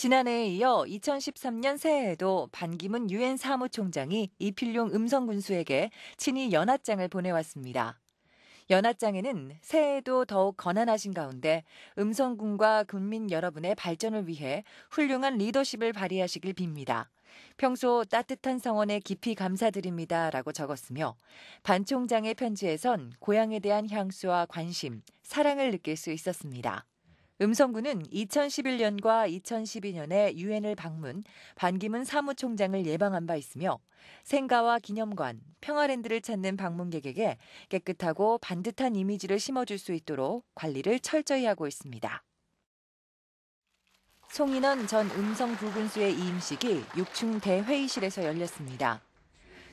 지난해에 이어 2013년 새해에도 반기문 유엔 사무총장이 이필용 음성군수에게 친히 연하장을 보내왔습니다. 연하장에는 새해에도 더욱 거난하신 가운데 음성군과 군민 여러분의 발전을 위해 훌륭한 리더십을 발휘하시길 빕니다. 평소 따뜻한 성원에 깊이 감사드립니다라고 적었으며 반 총장의 편지에선 고향에 대한 향수와 관심, 사랑을 느낄 수 있었습니다. 음성군은 2011년과 2012년에 유엔을 방문, 반기문 사무총장을 예방한 바 있으며 생가와 기념관, 평화랜드를 찾는 방문객에게 깨끗하고 반듯한 이미지를 심어줄 수 있도록 관리를 철저히 하고 있습니다. 송인원 전 음성부군수의 이임식이 6충 대회의실에서 열렸습니다.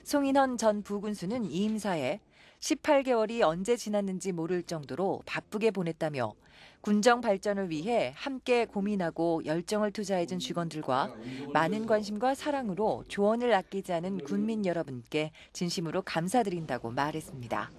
송인원 전 부군수는 이임사에 18개월이 언제 지났는지 모를 정도로 바쁘게 보냈다며 군정 발전을 위해 함께 고민하고 열정을 투자해준 직원들과 많은 관심과 사랑으로 조언을 아끼지 않은 군민 여러분께 진심으로 감사드린다고 말했습니다.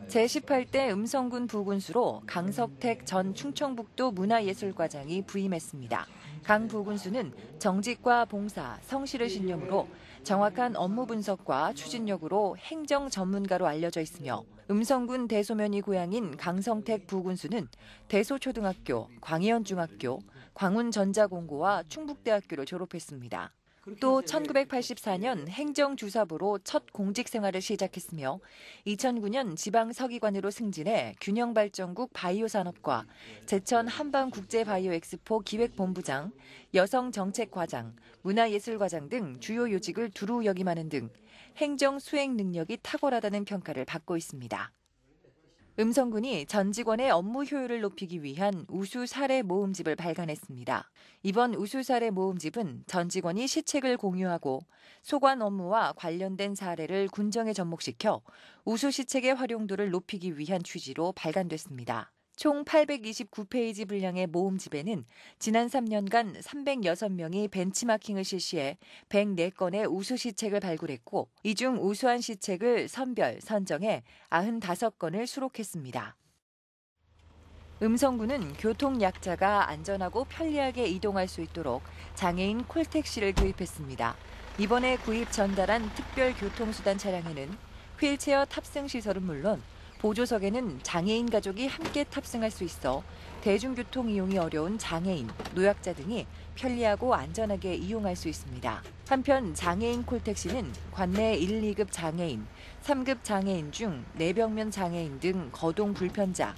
제18대 음성군 부군수로 강석택 전 충청북도 문화예술과장이 부임했습니다. 강 부군수는 정직과 봉사, 성실의 신념으로 정확한 업무 분석과 추진력으로 행정 전문가로 알려져 있으며 음성군 대소면이 고향인 강성택 부군수는 대소초등학교, 광해연중학교, 광운전자공고와 충북대학교를 졸업했습니다. 또 1984년 행정주사부로 첫 공직 생활을 시작했으며 2009년 지방서기관으로 승진해 균형발전국 바이오산업과 제천 한방국제바이오엑스포 기획본부장, 여성정책과장, 문화예술과장 등 주요 요직을 두루 역임하는 등 행정 수행 능력이 탁월하다는 평가를 받고 있습니다. 음성군이 전 직원의 업무 효율을 높이기 위한 우수 사례 모음집을 발간했습니다. 이번 우수 사례 모음집은 전 직원이 시책을 공유하고 소관 업무와 관련된 사례를 군정에 접목시켜 우수 시책의 활용도를 높이기 위한 취지로 발간됐습니다. 총 829페이지 분량의 모음집에는 지난 3년간 306명이 벤치마킹을 실시해 104건의 우수 시책을 발굴했고 이 중 우수한 시책을 선별, 선정해 95건을 수록했습니다. 음성군은 교통약자가 안전하고 편리하게 이동할 수 있도록 장애인 콜택시를 도입했습니다. 이번에 구입 전달한 특별교통수단 차량에는 휠체어 탑승 시설은 물론 보조석에는 장애인 가족이 함께 탑승할 수 있어 대중교통 이용이 어려운 장애인, 노약자 등이 편리하고 안전하게 이용할 수 있습니다. 한편 장애인 콜택시는 관내 1, 2급 장애인, 3급 장애인 중 내벽면 장애인 등 거동 불편자,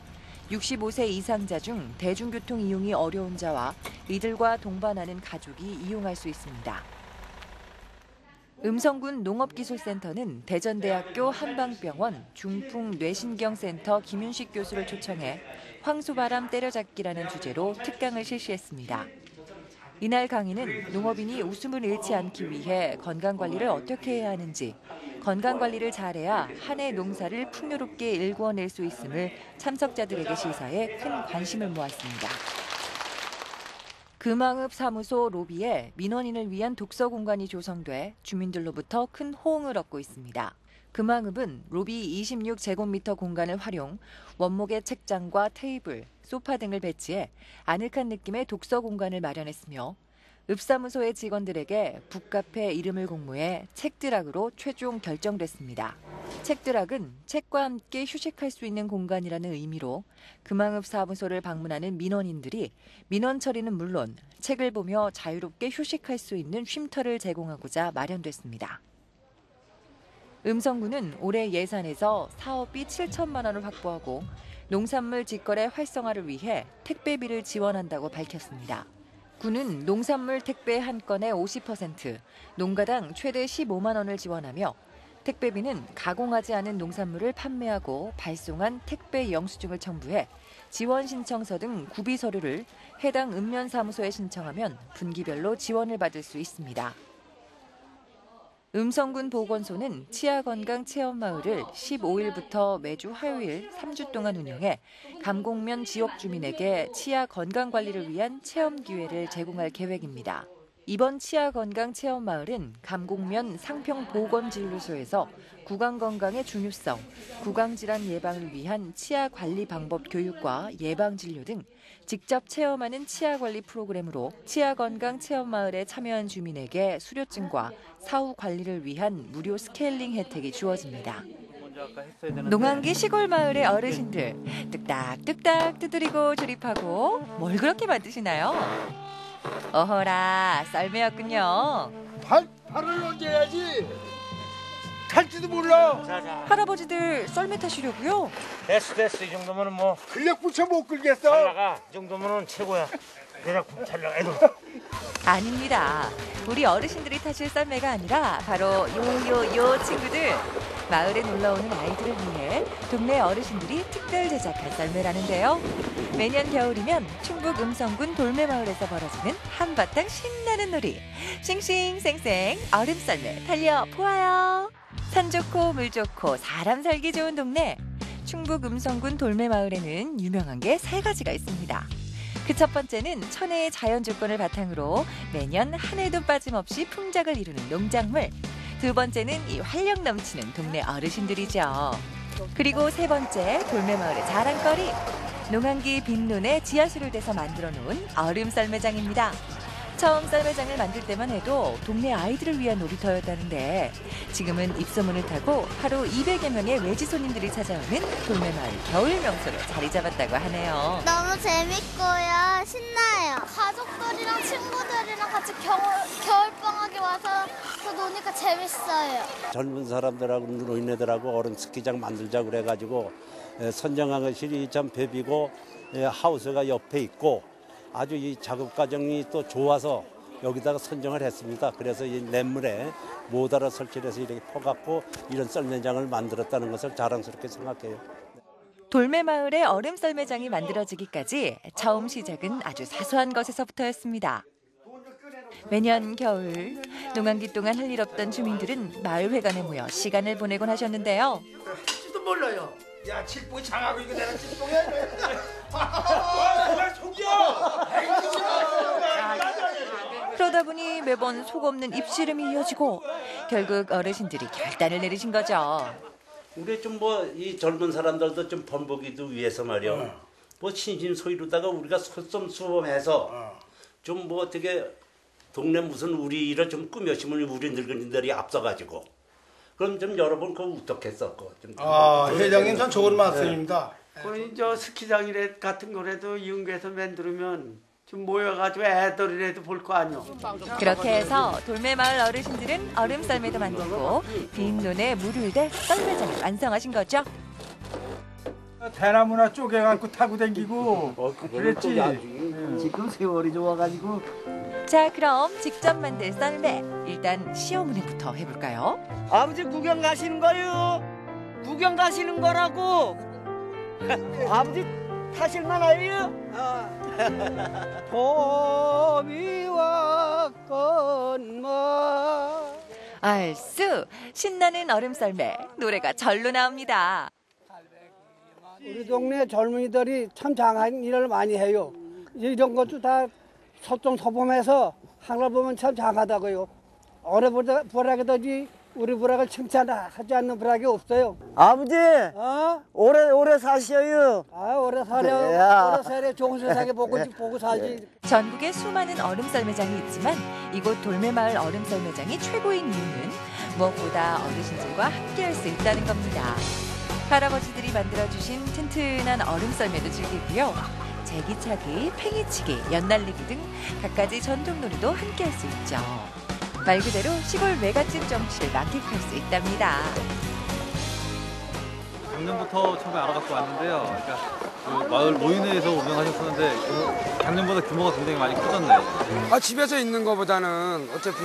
65세 이상자 중 대중교통 이용이 어려운 자와 이들과 동반하는 가족이 이용할 수 있습니다. 음성군 농업기술센터는 대전대학교 한방병원 중풍뇌신경센터 김윤식 교수를 초청해 황소바람 때려잡기라는 주제로 특강을 실시했습니다. 이날 강의는 농업인이 웃음을 잃지 않기 위해 건강관리를 어떻게 해야 하는지, 건강관리를 잘해야 한 해 농사를 풍요롭게 일구어낼 수 있음을 참석자들에게 시사해 큰 관심을 모았습니다. 금왕읍 사무소 로비에 민원인을 위한 독서 공간이 조성돼 주민들로부터 큰 호응을 얻고 있습니다. 금왕읍은 로비 26제곱미터 공간을 활용, 원목의 책장과 테이블, 소파 등을 배치해 아늑한 느낌의 독서 공간을 마련했으며 읍사무소의 직원들에게 북카페 이름을 공모해 책드락으로 최종 결정됐습니다. 책드락은 책과 함께 휴식할 수 있는 공간이라는 의미로 금왕읍 사무소를 방문하는 민원인들이 민원 처리는 물론 책을 보며 자유롭게 휴식할 수 있는 쉼터를 제공하고자 마련됐습니다. 음성군은 올해 예산에서 사업비 7천만 원을 확보하고 농산물 직거래 활성화를 위해 택배비를 지원한다고 밝혔습니다. 군은 농산물 택배 한 건에 50%, 농가당 최대 15만 원을 지원하며 택배비는 가공하지 않은 농산물을 판매하고 발송한 택배 영수증을 첨부해 지원 신청서 등 구비 서류를 해당 읍면사무소에 신청하면 분기별로 지원을 받을 수 있습니다. 음성군 보건소는 치아건강체험마을을 15일부터 매주 화요일 3주 동안 운영해 감곡면 지역 주민에게 치아 건강관리를 위한 체험 기회를 제공할 계획입니다. 이번 치아건강체험마을은 감곡면 상평보건진료소에서 구강건강의 중요성, 구강질환 예방을 위한 치아관리 방법 교육과 예방진료 등 직접 체험하는 치아관리 프로그램으로 치아건강체험마을에 참여한 주민에게 수료증과 사후 관리를 위한 무료 스케일링 혜택이 주어집니다. 농안기 시골 마을의 어르신들 뚝딱뚝딱 두드리고 조립하고 뭘 그렇게 만드시나요? 어허라, 썰매였군요. 발을 얹어야지. 탈지도 몰라. 할아버지들 썰매 타시려고요? 됐어. 이 정도면은 뭐. 근력 붙여 못 끌겠어. 잘 나가. 이 정도면은 최고야. 내가 잘 나가. 애들. 아닙니다. 우리 어르신들이 타실 썰매가 아니라 바로 요 친구들. 마을에 놀러오는 아이들을 위해 동네 어르신들이 특별 제작한 썰매라는데요. 매년 겨울이면 충북 음성군 돌매마을에서 벌어지는 한바탕 신나는 놀이. 싱싱생생 얼음썰매 달려보아요. 산 좋고 물 좋고 사람 살기 좋은 동네. 충북 음성군 돌매마을에는 유명한 게 3가지가 있습니다. 그 첫 번째는 천혜의 자연 조건을 바탕으로 매년 한 해도 빠짐없이 풍작을 이루는 농작물. 두 번째는 이 활력 넘치는 동네 어르신들이죠. 그리고 세 번째, 돌매마을의 자랑거리. 농안기 빈논에 지하수를 대서 만들어 놓은 얼음 썰매장입니다. 처음 썰매장을 만들 때만 해도 동네 아이들을 위한 놀이터였다는데 지금은 입소문을 타고 하루 200여 명의 외지 손님들이 찾아오는 돌매마을 겨울 명소로 자리 잡았다고 하네요. 너무 재밌고요. 신나요. 가족들이랑 친구들이랑 같이 겨울방학에 와서 또 노니까 재밌어요. 젊은 사람들하고 노인네들하고 얼음 스키장 만들자고 그래가지고 선정한 것이 참 벽이고 하우스가 옆에 있고 아주 이 작업 과정이 또 좋아서 여기다가 선정을 했습니다. 그래서 이 냇물에 모다를 설치해서 이렇게 퍼갖고 이런 썰매장을 만들었다는 것을 자랑스럽게 생각해요. 돌매마을의 얼음 썰매장이 만들어지기까지 처음 시작은 아주 사소한 것에서부터였습니다. 매년 겨울 농안기 동안 할 일 없던 주민들은 마을회관에 모여 시간을 보내곤 하셨는데요. 할지도 몰라요. 야, 칠봉이 장하고 이거 내가 칠봉이야. 그러다 보니 매번 속 없는 입씨름이 이어지고 결국 어르신들이 결단을 내리신 거죠. 우리 좀 뭐 이 젊은 사람들도 좀 번복이도 위해서 말이야. 뭐 신심소이루다가 우리가 솔선수범해서 좀 뭐 어떻게 동네 무슨 우리 일을 좀 꾸며시면 우리 늙은이들이 앞서가지고 그럼 좀 여러 번 그거 우떡했었고. 회장님 참 좋은 말씀입니다. 저 스키장이래 같은 거라도 이용해서 만들면 좀 모여가지고 애들이라도 볼 거 아니요. 그렇게 해서 돌매마을 어르신들은 얼음 썰매도 만들고 빈논에 물을 대 썰매장을 완성하신 거죠. 대나무나 쪼개갖고 타고 댕기고 그랬지. 지금 세월이 좋아가지고. 자, 그럼 직접 만든 썰매 일단 시어머니부터 해볼까요? 아버지 구경 가시는 거요. 구경 가시는 거라고. 아버지 타실만해요? 봄이 왔건만. 알쑤 신나는 얼음 썰매 노래가 절로 나옵니다. 우리 동네 젊은이들이 참 장한 일을 많이 해요. 이런 것도 다 설정서범해서 하늘 보면 참 장하다고요. 어느 부락이든지 우리 부락을 칭찬하지 않는 부락이 없어요. 아버지 오래 사셔요. 오래 살려. 야. 오래 살려. 좋은 세상에 보고 살지. 전국에 수많은 얼음 썰매장이 있지만 이곳 돌매마을 얼음 썰매장이 최고인 이유는 무엇보다 어르신들과 함께할 수 있다는 겁니다. 할아버지들이 만들어주신 튼튼한 얼음 썰매도 즐기고요. 제기차기, 팽이치기, 연날리기 등 갖가지 전통놀이도 함께할 수 있죠. 말 그대로 시골 외갓집 정취를 만끽할 수 있답니다. 작년부터 처음에 알아갖고 왔는데요. 그러니까 그 마을 노인회에서 운영하셨었는데 작년보다 규모가 굉장히 많이 커졌네요. 집에서 있는 것보다는 어차피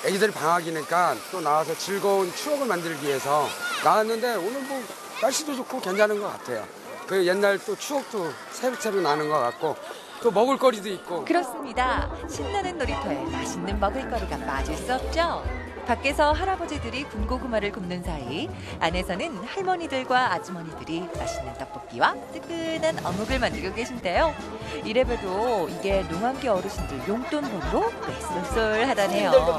애기들 방학이니까 또 나와서 즐거운 추억을 만들기 위해서 나왔는데 오늘 뭐 날씨도 좋고 괜찮은 것 같아요. 그 옛날 또 추억도 새록새록 나는 것 같고 또 먹을거리도 있고. 그렇습니다. 신나는 놀이터에 맛있는 먹을거리가 빠질 수 없죠. 밖에서 할아버지들이 군고구마를 굽는 사이 안에서는 할머니들과 아주머니들이 맛있는 떡볶이와 뜨끈한 어묵을 만들고 계신데요. 이래봬도 이게 농한계 어르신들 용돈벌이로 쏠쏠하다네요. 손님들도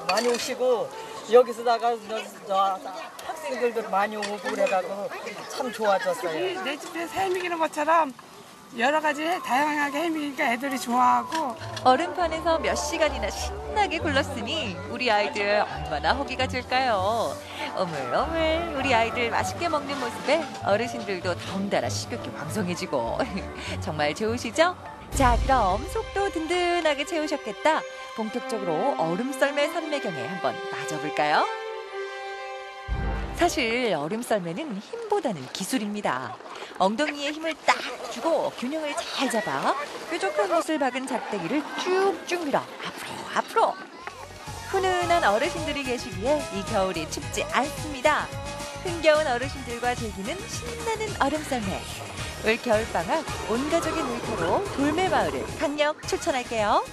많이 오시고 여기서다가 학생들도 많이 오고 그래가지고 참 좋아졌어요. 내 집에서 해먹이는 것처럼 여러 가지 다양하게 해먹이니까 애들이 좋아하고. 얼음판에서 몇 시간이나 신나게 굴렀으니 우리 아이들 얼마나 허기가 질까요? 오물오물 우리 아이들 맛있게 먹는 모습에 어르신들도 더군다나 식욕이 왕성해지고 정말 좋으시죠? 자, 그럼 속도 든든하게 채우셨겠다. 본격적으로 얼음썰매 산매경에 한번 빠져볼까요? 사실 얼음썰매는 힘보다는 기술입니다. 엉덩이에 힘을 딱 주고 균형을 잘 잡아 뾰족한 못을 박은 작대기를 쭉쭉 밀어 앞으로. 훈훈한 어르신들이 계시기에 이 겨울이 춥지 않습니다. 흥겨운 어르신들과 즐기는 신나는 얼음썰매. 올 겨울방학 온 가족이 놀토로 돌매마을을 강력 추천할게요.